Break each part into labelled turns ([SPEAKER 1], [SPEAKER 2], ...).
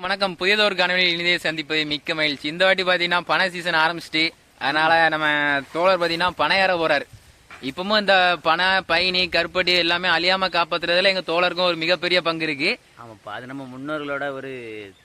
[SPEAKER 1] வணக்கம். புதியதொரு காணொலியில் இனிதே சந்திப்பது மிக்க மகிழ்ச்சி. இந்த வாட்டி பாத்தீங்கன்னா பனை சீசன் ஆரம்பிச்சிட்டு, அதனால நம்ம தோழர் பாத்தீங்கன்னா பனை ஏற போறாரு. இப்பவும் இந்த பனை பைனி கருப்பட்டி எல்லாமே அழியாம காப்பாத்துறதுல எங்க தோழருக்கும் ஒரு மிகப்பெரிய பங்கு இருக்கு.
[SPEAKER 2] ஆமாப்பா, அது நம்ம முன்னோர்களோட ஒரு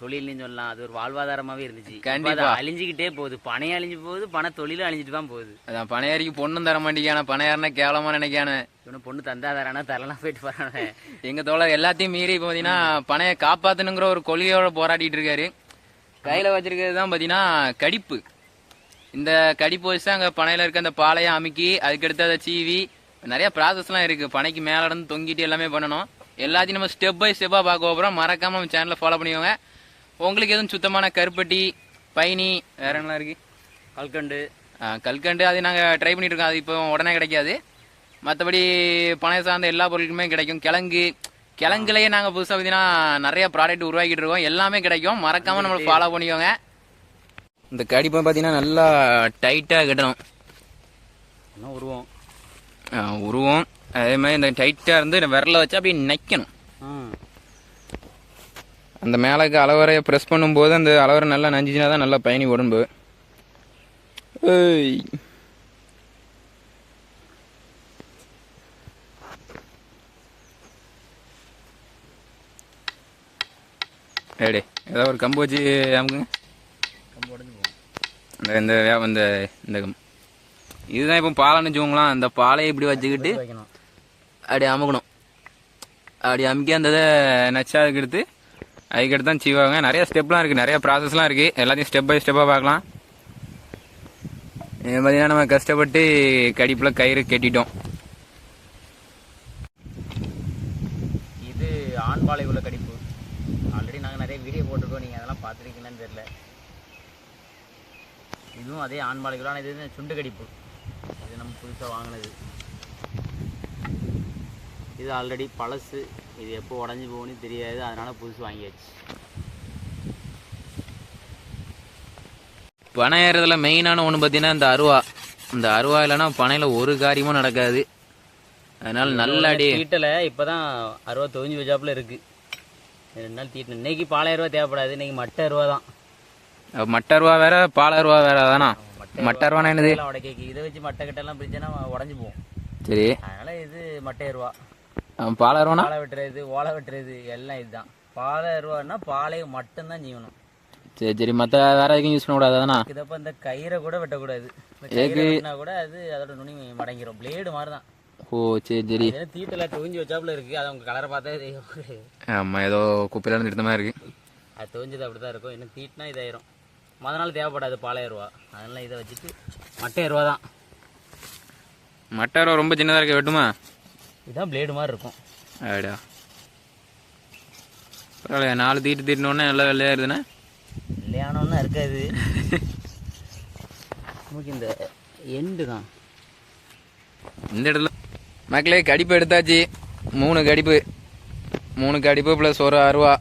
[SPEAKER 2] தொழில்னு சொல்லலாம். அது ஒரு வாழ்வாதாரமாவே இருந்துச்சு.
[SPEAKER 1] கண்டிப்பா
[SPEAKER 2] அழிஞ்சுக்கிட்டே போகுது. பனை அழிஞ்சு போகுது, பனை தொழிலும் அழிஞ்சிட்டு தான் போகுது.
[SPEAKER 1] அதான் பனையாரிக்கு பொண்ணும் தர மாட்டேங்கான, பனையாருன்னா கேவலமா நினைக்கான.
[SPEAKER 2] இவனு பொண்ணு தந்தாதாரானா தரலாம் போயிட்டு போறானே.
[SPEAKER 1] எங்க தோழர் எல்லாத்தையும் மீறி இப்ப பாத்தீங்கன்னா பனையை காப்பாத்தணுங்கிற ஒரு கொள்கையோட போராடிட்டு இருக்காரு. கையில வச்சிருக்கிறது தான் பாத்தீங்கன்னா கடிப்பு. இந்த கடிப்பு வச்சு அங்கே பனையில் இருக்க அந்த பாலையை அமுக்கி அதுக்கடுத்து அதை சீவி நிறைய ப்ராசஸ்லாம் இருக்குது. பனைக்கு மேலே இருந்து தொங்கிட்டு எல்லாமே பண்ணணும். எல்லாத்தையும் நம்ம ஸ்டெப் பை ஸ்டெப்பாக பார்க்க போகிறோம். மறக்காமல் நம்ம சேனலை ஃபாலோ பண்ணிக்கோங்க. உங்களுக்கு எதுவும் சுத்தமான கருப்பட்டி பைனி வேற என்னலாம் இருக்குது?
[SPEAKER 2] கல்கண்டு.
[SPEAKER 1] கல்கண்டு அது நாங்கள் ட்ரை பண்ணிட்டு இருக்கோம். அது இப்போ உடனே கிடைக்காது. மற்றபடி பனை சார்ந்த எல்லா பொருட்களுமே கிடைக்கும். கிழங்குலையே நாங்கள் புதுசாக பார்த்தீங்கன்னா நிறைய ப்ராடக்ட் உருவாக்கிட்டு இருக்கோம். எல்லாமே கிடைக்கும். மறக்காமல் நம்மளை ஃபாலோ பண்ணிக்கோங்க. இந்த கடிப்பை பார்த்தீங்கன்னா நல்லா டைட்டாக கட்டணும். உருவம் அதே மாதிரி இந்த டைட்டாக இருந்து விரல வச்சு அப்படியே நைக்கணும். அந்த மேலே அளவரையை ப்ரெஸ் பண்ணும்போது அந்த அளவரை நல்லா நஞ்சிச்சுனா தான் நல்லா பயணி உடம்பு. ஏடே ஏதாவது ஒரு கம்பு வச்சு அமுக்குங்க. இந்த இந்த இந்த இதுதான் இப்போ பாலைன்னு வச்சுக்கோங்களேன். அந்த பாலையை இப்படி வச்சுக்கிட்டு அப்படி அமுக்கணும். அப்படி அமுக்கி அந்த இதை நச்சாதுக்கு எடுத்து அதுக்கடுத்து தான் செய்வாங்க. நிறைய ஸ்டெப்லாம் இருக்குது, நிறைய ப்ராசஸ்லாம் இருக்குது. எல்லாத்தையும் ஸ்டெப் பை ஸ்டெப்பாக பார்க்கலாம். இது பார்த்தீங்கன்னா நம்ம கஷ்டப்பட்டு கடிப்பில் கயிறு கட்டிட்டோம்.
[SPEAKER 2] இது ஆண் பாலை உள்ள கடிப்பு. ஆல்ரெடி நாங்கள் நிறைய வீடியோ போட்டிருக்கோம். நீங்கள் அதெல்லாம் பார்த்துருக்கீங்கன்னு தெரியல. இதுவும் அதே ஆண்பாளைகள். ஆனால் இது சுண்டு கடிப்பு. இது நம்ம புதுசாக வாங்கினது. இது ஆல்ரெடி பழசு. இது எப்போ உடஞ்சி போகணும்னு தெரியாது, அதனால் புதுசு வாங்கியாச்சு.
[SPEAKER 1] பனை ஏறதுல மெயினான ஒன்று பார்த்தீங்கன்னா இந்த அருவா. இந்த அருவா இல்லைன்னா பனையில் ஒரு காரியமும் நடக்காது. அதனால நல்ல அடி
[SPEAKER 2] தீட்டலை. இப்போ தான் அருவா தொழிஞ்சு வச்சாப்புல இருக்குது. 2 நாள் தீட்டணும். இன்றைக்கி 4000 தேவைப்படாது. இன்றைக்கி மட்டை அருவா தான்.
[SPEAKER 1] மட்டை அருவா வேற பால் அருவா வேற தானா? மட்டை அருவானா என்னது?
[SPEAKER 2] உடைக்கி இதை வச்சு மட்டை கட்டெல்லாம் பிரிச்சேன்னா உடஞ்சி போகும்.
[SPEAKER 1] சரி,
[SPEAKER 2] அதனால இது மட்டை அருவா.
[SPEAKER 1] பால் அருவானா
[SPEAKER 2] பாலை வெட்டுறது ஓலை வெட்டுறது எல்லாம் இதுதான். பாலை அருவான்னா பாலை மட்டும்தான் செய்யணும்.
[SPEAKER 1] சரி சரி, மற்ற வேற எதுவும் யூஸ் பண்ணக்கூடாது தானா?
[SPEAKER 2] இதப்போ இந்த கயிறை கூட வெட்டக்கூடாது. வெட்டினா கூட அது அதோட நுனி மடங்கிடும். பிளேடு மாதிரி தான்.
[SPEAKER 1] ஓ சரி சரி.
[SPEAKER 2] தீட்டெல்லாம் தொழிஞ்சு வச்சாப்புல இருக்குது. அது அவங்க கலரை பார்த்தா தெரியும்.
[SPEAKER 1] ஆமாம், ஏதோ குப்பையில இருந்து எடுத்த மாதிரி இருக்குது.
[SPEAKER 2] அது தொழிஞ்சது அப்படி தான் இருக்கும். இன்னும் தீட்டினா இதாயிரும். அதனால தேவைப்படாது 4000 அதனால இதை வச்சுட்டு மட்டை அருவா தான்.
[SPEAKER 1] மட்டை அருவா ரொம்ப சின்னதாக இருக்க வெட்டுமா?
[SPEAKER 2] இதுதான் பிளேடு மாதிரி இருக்கும்.
[SPEAKER 1] ஆடா பரவாயில்ல. 4 தீட்டினோடனே நல்லா வெள்ளையாக இருக்குதுண்ணே.
[SPEAKER 2] வெள்ளையானோன்னா இருக்காது. நமக்கு இந்த எண்டு தான்
[SPEAKER 1] இந்த இடத்துல. மக்களே கடிப்பு எடுத்தாச்சு. 3 கடிப்பு. 3 கடிப்பு ப்ளஸ் ஒரு அருவா.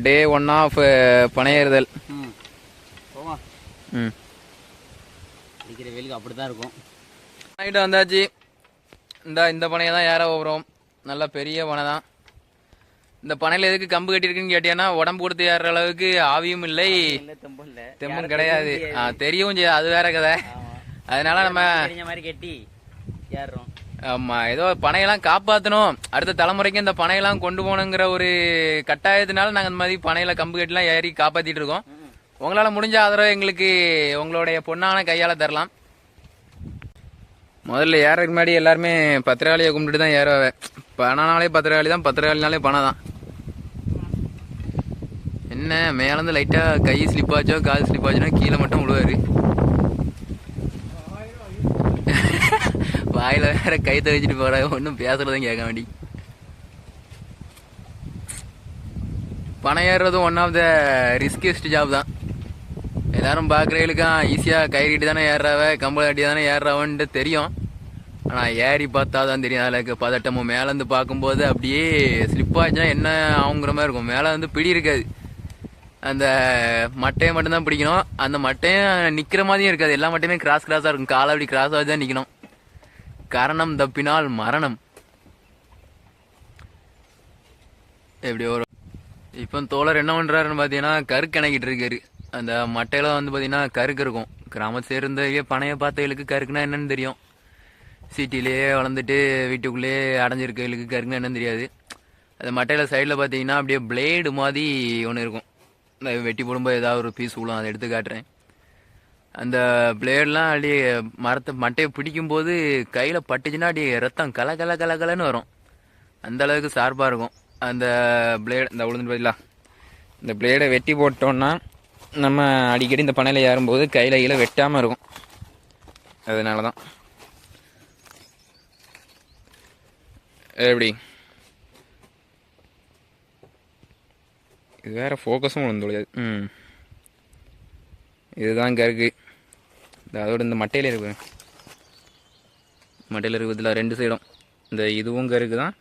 [SPEAKER 1] டே 1 ஆஃப் பனையேறுதல்.
[SPEAKER 2] அடிக்கிற வெயிலுக்கு அப்படி தான் இருக்கும்.
[SPEAKER 1] நைட்டு வந்தாச்சு. இந்த பனையை தான் ஏற போகிறோம். நல்ல பெரிய பனை தான். இந்த பனையில் எதுக்கு கம்பு கட்டியிருக்குன்னு கேட்டீங்கன்னா உடம்பு கொடுத்து ஏறுற அளவுக்கு ஆவியும் இல்லை, தெம்பும் கிடையாது. தெரியவும் செய்யாது, அது வேற கதை. அதனால நம்ம
[SPEAKER 2] மாதிரி கட்டி ஏறுறோம்.
[SPEAKER 1] ஆமா, ஏதோ பனையெல்லாம் காப்பாற்றணும், அடுத்த தலைமுறைக்கு இந்த பனையெல்லாம் கொண்டு போகணுங்கிற ஒரு கட்டாயத்தினால நாங்கள் இந்த மாதிரி பனையில கம்பு கட்டிலாம் ஏறி காப்பாற்றிட்டு இருக்கோம். உங்களால் முடிஞ்ச ஆதரவு எங்களுக்கு உங்களுடைய பொண்ணான கையால் தரலாம். முதல்ல ஏறதுக்கு முன்னாடி எல்லாருமே பத்திரகாளியை கும்பிட்டு தான் ஏறவே. பனைனாலே பத்திரகாளி தான், பத்திரகாளினாலே பனை தான். என்ன மேலேருந்து லைட்டாக கை ஸ்லிப்பாச்சோ கால் ஸ்லிப்பாச்சோன்னா கீழே மட்டும் விழுவாரு. வாயில் வேற கைத்தை வச்சுட்டு போகிற, ஒன்றும் பேசுறதும் கேட்க வேண்டி. பனை ஏறுறதும் one of the riskiest job தான். எல்லாரும் பார்க்குறவங்களுக்கா ஈஸியாக கயிறிட்டு தானே ஏறுறாவ, கம்பளை கட்டி தானே ஏறுறாவன்ட்டு தெரியும். ஆனால் ஏறி பார்த்தா தான் தெரியும் அதில் பதட்டமும். மேலேருந்து பார்க்கும்போது அப்படியே ஸ்லிப்பாச்சுன்னா என்ன ஆகுங்கிற மாதிரி இருக்கும். மேலே வந்து பிடி இருக்காது, அந்த மட்டையை மட்டும்தான் பிடிக்கணும். அந்த மட்டையும் நிற்கிற மாதிரியும் இருக்காது, எல்லா மட்டையுமே கிராஸாக இருக்கும். காலை அப்படி கிராஸாக தான் நிற்கணும். கரணம் தப்பினால் மரணம். எப்படி ஒரு இப்போ தோழர் என்ன பண்ணுறாருன்னு பார்த்தீங்கன்னா கருக்கு இணக்கிட்டு இருக்காரு. அந்த மட்டையில வந்து பார்த்தீங்கன்னா கருக்கு இருக்கும். கிராமத்து சேர்ந்தவங்க பனையை பார்த்தவங்களுக்கு கருக்குன்னா என்னன்னு தெரியும். சிட்டிலேயே வளர்ந்துட்டு வீட்டுக்குள்ளேயே அடைஞ்சிருக்கவங்களுக்கு கருக்குன்னா என்னன்னு தெரியாது. அந்த மட்டையில் சைடில் பார்த்தீங்கன்னா அப்படியே பிளேடு மாதிரி ஒன்று இருக்கும். இந்த வெட்டி போடும்போது ஏதாவது ஒரு பீஸ் விழும், அதை எடுத்து காட்டுறேன். அந்த பிளேட்லாம் அப்படியே மட்டையை பிடிக்கும்போது கையில் பட்டுச்சுன்னா அப்படியே ரத்தம் கல கல கல கலன்னு வரும். அந்த அளவுக்கு ஷார்ப்பாக இருக்கும் அந்த பிளேடு. இந்த உளுந்து பதிலாக இந்த பிளேடை வெட்டி போட்டோன்னா நம்ம அடிக்கடி இந்த பனையில் ஏறும்போது கையில் கீழே வெட்டாமல் இருக்கும். அதனால தான் எப்படி இது வேறு ஃபோக்கஸும் விழுந்து முடியாது. இதுதான் கருக்கு. அதோட இந்த மட்டையில் இருக்கு, மட்டையில் இருக்கிறதுல ரெண்டு சைடும் இந்த இதுவும் கருக்கு தான்,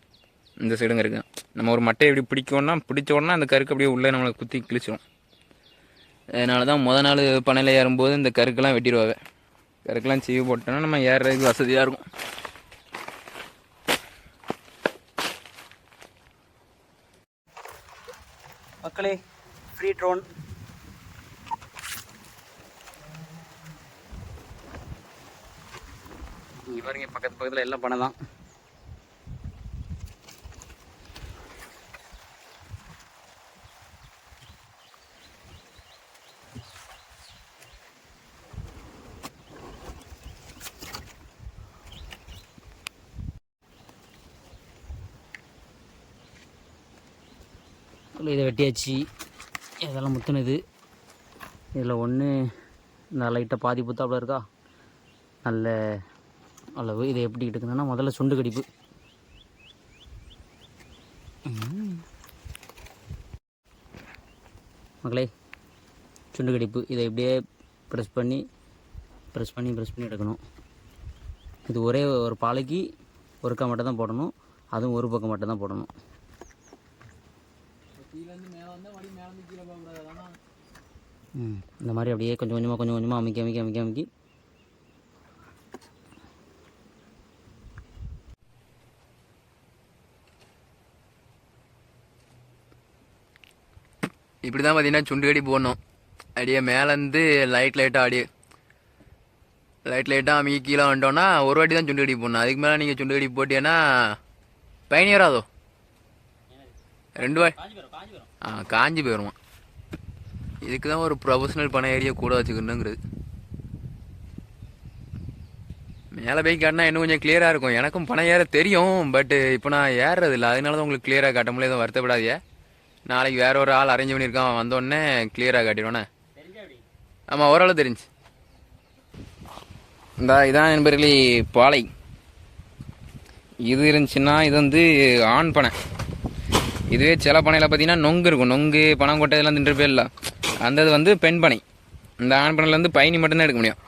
[SPEAKER 1] இந்த சைடும் கருக்கு தான். நம்ம ஒரு மட்டையை எப்படி பிடிச்ச உடனே அந்த கருக்கு அப்படியே உள்ளே நம்மளை குத்தி கிழிச்சிடும். அதனால தான் நாள் பனையில் ஏறும்போது இந்த கருக்கெல்லாம் வெட்டிடுவாங்க. கருக்கெல்லாம் சீவு போட்டோன்னா நம்ம ஏறுறதுக்கு வசதியாக இருக்கும்.
[SPEAKER 2] மக்களே, ஃப்ரீ ட்ரோன் இங்கே பாருங்க, பக்கத்தில் எல்லாம் பனை தான். இதை வெட்டியாச்சு. இதெல்லாம் முத்துனது. இதில் ஒன்று இந்த லைட்டாக பாதி புத்தாப்பில் இருக்கா, நல்ல அளவு. இதை எப்படி எடுக்கணும்னா முதல்ல சுண்டு கடிப்பு. மக்களே, சுண்டு கடிப்பு. இதை இப்படியே ப்ரெஸ் பண்ணி எடுக்கணும். இது ஒரே ஒரு பாலைக்கு ஒருக்கா மட்டும் தான் போடணும், அதுவும் ஒரு பக்கம் மட்டும் தான் போடணும். இந்த மாதிரி அப்படியே கொஞ்சம் கொஞ்சமாக அமைக்கி
[SPEAKER 1] இப்படி தான் பார்த்தீங்கன்னா சுண்டு கடி போடணும். அப்படியே மேலேருந்து லைட்டாக அமைக்கி கீழே வந்துட்டோன்னா ஒரு வாட்டி தான் சுண்டு கடி போடணும். அதுக்கு மேலே நீங்கள் சுண்டு கடி போட்டீங்கன்னா பயணி வராதோ, 2 வாட்டி காஞ்சி போயிடுவான். இதுக்கு தான் ஒரு ப்ரொஃபஷனல் பனை ஏரியா கூட வச்சுக்கணுங்கிறது. மேலே போய் காட்டினா இன்னும் கொஞ்சம் கிளியராக இருக்கும். எனக்கும் பனை ஏற தெரியும், பட் இப்போ நான் ஏறுறது இல்லை. அதனால தான் உங்களுக்கு கிளியராக காட்ட முடியாது. எதுவும் வருத்தப்படாதே. நாளைக்கு வேற ஒரு ஆள் அரேஞ்ச் பண்ணியிருக்கான், வந்தோடனே கிளியராக காட்டிடுவோண்ணே. ஆமாம், ஓரளவு தெரிஞ்சு. இதான் நண்பர்களே பாலை. இது இருந்துச்சுன்னா இது வந்து ஆண் பனை. இதுவே சில பனையில் பார்த்தீங்கன்னா நொங்கு இருக்கும். நொங்கு பனங்கொட்டை இதெல்லாம் தின்று போயிடல. அந்த இது வந்து பெண் பனை. இந்த ஆண் பனையில் வந்து பயணி மட்டும்தான் எடுக்க முடியும்.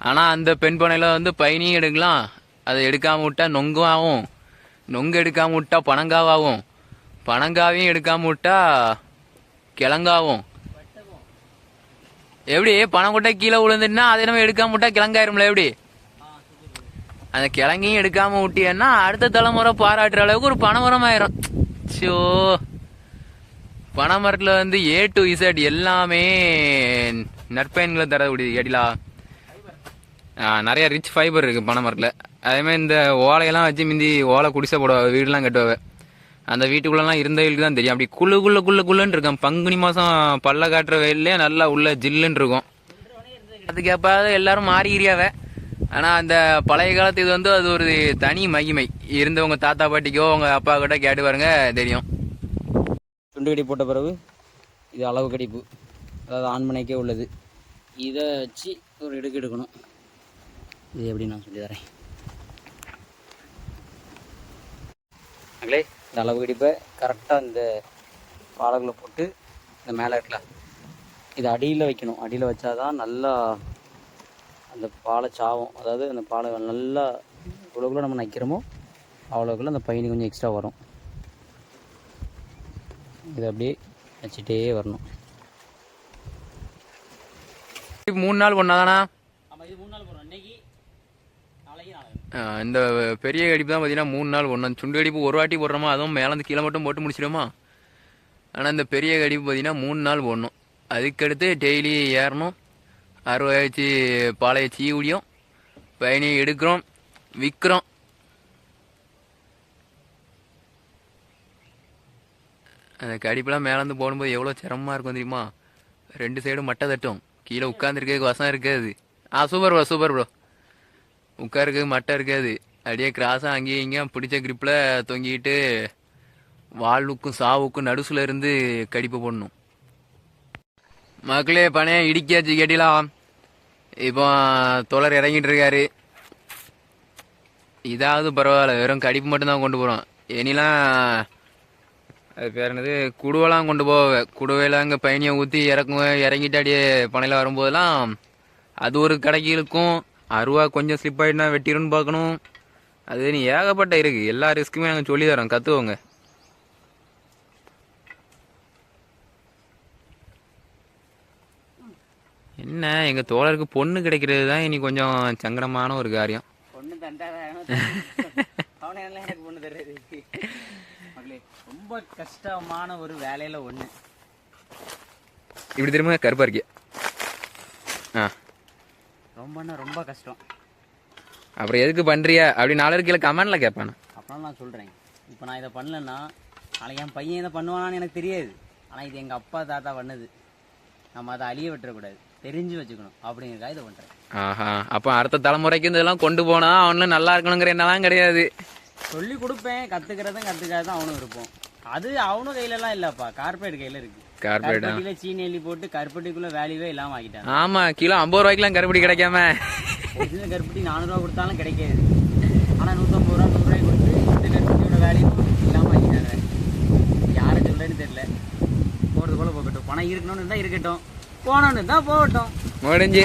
[SPEAKER 1] ஆனால் அந்த பெண் பனையில் வந்து பயணியும் எடுக்கலாம். அதை எடுக்காமல் விட்டால் நொங்கும் ஆகும், நொங்கு எடுக்காமல் விட்டால் பனங்காவாகும், பனங்காவையும் எடுக்காமல் விட்டால் கிழங்காவும். எப்படி பனங்கொட்டை கீழே விழுந்துட்டுனா அதை நம்ம எடுக்காமல் விட்டால் கிழங்காயிரும்ல. எப்படி அந்த கிழங்கையும் எடுக்காமல் விட்டியன்னா அடுத்த தலைமுறை பாராட்டுற அளவுக்கு ஒரு பனைமரம் ஆயிரும். ஸோ பனைமரத்தில் வந்து A to Z எல்லாமே நற்பயன்களை தரக்கூடிய கேட்டிலா. நிறைய ரிச் ஃபைபர் இருக்குது பனைமரத்தில். அதேமாதிரி இந்த ஓலையெல்லாம் வச்சு மிந்தி ஓலை குடிசை போடுவாங்க, வீடுலாம் கட்டுவாங்க. அந்த வீட்டுக்குள்ளெல்லாம் இருந்தவங்களுக்கு தான் தெரியும். அப்படி குள்ளுன்னு இருக்கும். பங்குனி மாதம் பல்ல காட்டுற வெயிலே நல்லா உள்ள ஜில்லுன்னு இருக்கும். அதுக்கு எப்பாவது எல்லாரும் மாறிக்கிறியாவே. ஆனால் அந்த பழைய காலத்து இது வந்து அது ஒரு தனி மகிமை. இருந்தவங்க தாத்தா பாட்டிக்கோ உங்கள் அப்பா கிட்ட கேட்டு பாருங்க தெரியும்.
[SPEAKER 2] சுண்டு கடி போட்ட பிறகு இது அளவு கடிப்பு, அதாவது ஆண்மனைக்கே உள்ளது. இதை வச்சு ஒரு எடுக்கணும். இது எப்படி நான் சொல்லி தரேன் மக்களே. இந்த அளவு கடிப்பை கரெக்டாக இந்த பாலகுள்ள போட்டு இந்த மேலே இருக்கலாம் இது அடியில் வைக்கணும். அடியில் வச்சாதான் நல்லா அந்த பாலை சாவும். அதாவது அந்த பாலை நல்லா எவ்வளோக்குள்ள நம்ம நக்கிறோமோ அவ்வளோக்குள்ள அந்த பயணி கொஞ்சம் எக்ஸ்ட்ரா வரும். இதை அப்படியே வச்சுட்டே வரணும்.
[SPEAKER 1] 3 நாள் ஒன்றாதானா? இந்த பெரிய கடிப்பு தான் பார்த்தீங்கன்னா 3 நாள் ஒன்று. சுண்டு கடிப்பு ஒரு வாட்டி போடுறோமா, அதுவும் மேலேருந்து கீழே மட்டும் போட்டு முடிச்சிடுமா. ஆனால் இந்த பெரிய கடிப்பு பார்த்தீங்கன்னா 3 நாள் போடணும். அதுக்கடுத்து டெய்லி ஏறணும். அறுவை வச்சு பாலையை சீவிடியும் பயணியை எடுக்கிறோம், விற்கிறோம். அந்த கடிப்பெல்லாம் மேலேருந்து போடும்போது எவ்வளோ சிரமமாக இருக்கும் தெரியுமா? 2 சைடும் மட்டை தட்டும், கீழே உட்காந்துருக்க வசம் இருக்காது. Super bro, super bro. உட்காருக்கு மட்டை இருக்காது, அப்படியே கிராஸாக அங்கேயும் இங்கேயும் பிடிச்ச கிரிப்பில் தொங்கிட்டு வாழ்வுக்கும் சாவுக்கும் நடுசுல இருந்து கடிப்பு போடணும். மக்களே பணைய இடிக்காச்சு கேட்டிலாம். இப்போ தோழர் இறங்கிட்டு இருக்காரு. இதாவது பரவாயில்ல, வெறும் கடிப்பு மட்டும்தான் கொண்டு போகிறோம். இனிலாம் அது பேர் என்னது, குடுவைலாம் கொண்டு போவேன். குடுவையில் அங்கே பயணியை ஊற்றி இறக்குவேன். இறங்கிட்டு அப்படியே பனையில் வரும்போதெல்லாம் அது ஒரு கடைக்கு இருக்கும். அருவா கொஞ்சம் ஸ்லிப் ஆகிட்டுனா வெட்டிடுன்னு பார்க்கணும். அது நீ ஏகப்பட்ட இருக்குது. எல்லா ரிஸ்க்குமே நாங்கள் சொல்லி தரோம், கற்றுவோங்க. என்ன எங்கள் தோழருக்கு பொண்ணு கிடைக்கிறது தான் இனி கொஞ்சம் சங்கடமான ஒரு காரியம்.
[SPEAKER 2] பொண்ணு அவனை எனக்கு பொண்ணு தர்றது மகளே ரொம்ப கஷ்டமான ஒரு வேலையில் ஒன்று.
[SPEAKER 1] இப்படி திரும்ப கருப்பாக இருக்கே.
[SPEAKER 2] ரொம்ப கஷ்டம்.
[SPEAKER 1] அப்புறம் எதுக்கு பண்ணுறியா அப்படி 4 கீழே கமெண்டில் கேட்பானே.
[SPEAKER 2] அப்புறம் நான் சொல்கிறேன், இப்போ நான் இதை பண்ணலன்னா நாளைக்கு என் பையன் இதை பண்ணுவானான்னு எனக்கு தெரியாது. ஆனால் இது எங்கள் அப்பா தாத்தா பண்ணது, நம்ம அதை அழிய விட்டுறக்கூடாது, தெரிஞ்சு வச்சுக்கணும் அப்படிங்கிறக்காக இதை பண்ணுறேன்.
[SPEAKER 1] அப்போ அடுத்த தலைமுறைக்கு இதெல்லாம் கொண்டு போனால் அவனும் நல்லா இருக்கணுங்கிற என்னலாம் கிடையாது.
[SPEAKER 2] சொல்லி கொடுப்பேன், கற்றுக்கிறதும் கற்றுக்காதான் அவனும் இருப்போம். அது அவனும் கையிலலாம் இல்லைப்பா, கார்பரேட் கையில் இருக்குது. கார்பரேட்டில் சீனி எள்ளி போட்டு கருப்பட்டிக்குள்ளே வேல்யூவே இல்லாமல் ஆக்கிட்டாங்க.
[SPEAKER 1] ஆமாம், கிலோ 50 ரூபாய்க்குலாம் கருப்பட்டி கிடைக்காம.
[SPEAKER 2] ஒரிஜினல் கருப்பட்டி 400 ரூபா கொடுத்தாலும் கிடைக்காது. ஆனால் 150 ரூபா 100 ரூபாய் கொடுத்து இந்த கருப்பட்டியோட வேல்யூ இல்லாமல் ஆக்கிட்டாங்க. யாரை சொல்கிறேன்னு தெரியல. போகிறது போல போகட்டும், பணம் இருக்கணும்னு இருந்தால் இருக்கட்டும், போகணுன்னு இருந்தால் போகட்டும்.
[SPEAKER 1] முடிஞ்சு